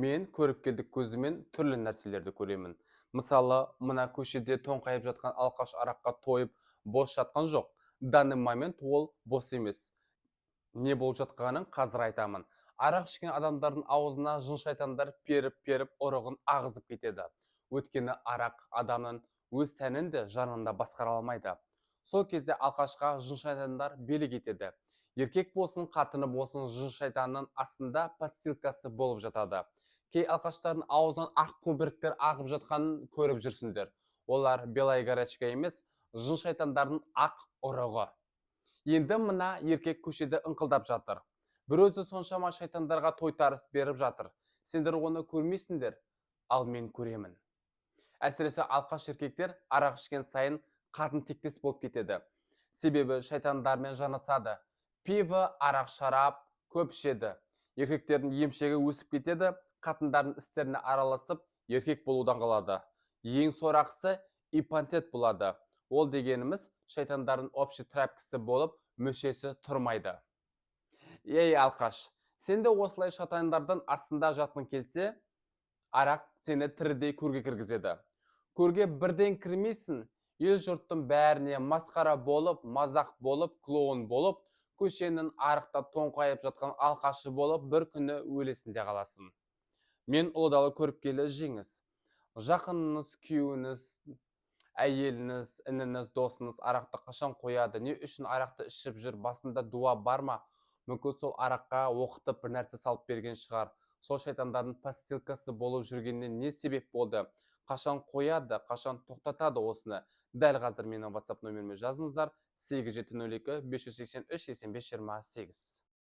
Мен көріп келдік көзімен түрлі нәрселерді көремін. Мысалы, мына көшеде тоңқайып жатқан алқаш араққа тойып, бос жатқан жоқ. Данный момент ол бос емес. Не болып жатқанын қазір айтамын. Арақ ішкен адамдардың аузына жын шайтандар періп ұрығын ағызып кетеді. Өйткені арақ адамның өз тәнін де жанында басқара алмайды. Сол кезде алқашқа жын шайтандар билік етеді. Еркек болсын, қатыны болсын, жын шайтанның астында подстилкасы болып жатады. Кей алқаштардың аузынан ақ көбіріктер ағып жатқанын көріп жүрсіңдер. Олар белая горячка емес, жын шайтандардың ақ ұрығы. Енді мына еркек көшеде ыңқылдап жатыр. Бір өзі соншама шайтандарға тойтарыс беріп жатыр. Сендер оны көрмейсіңдер, ал мен көремін. Әсіресе алқаш еркектер арақ ішкен сайын қатын тектес болып кетеді. Себебі шайтандармен жанасады. Пиво, арақ, шарап көп ішеді. Еркектердің емшегі өсіп кетеді, қатындардың істеріне араласып, еркек болудан қалады. Ең сорақысы ипантет болады. Ол дегеніміз шайтандардың общий трапкісі болып, мүшесі тұрмайды. Ей алқаш, сен де осылай шайтандардан астында жатқың келсе, арақ сені тірідей көрге кіргізеді. Көрге бірден кірмейсің, ел жұрттың бәріне масқара болып, мазақ болып, клоун болып, көшенің арықта тоңқайып жатқан алқашы болып, бір күні өлесінде қаласың. Мен ұлыдалы көріп келі жеңіз. Жақыныңыз, күйеуіңіз, әйеліңіз, ініңіз, досыңыз арақты қашан қояды, не үшін арақты ішіп жүр, басында дуа бар ма? Мүмкін сол араққа оқытып бір нәрсе салып берген шығар. Сол шайтандардың подстилкасы болып жүргеніне не себеп болды? Қашан қояды, қашан тоқтатады осыны? Дәл қазір менің WhatsApp нөміріме жазыңыздар: 8702 583 85 28.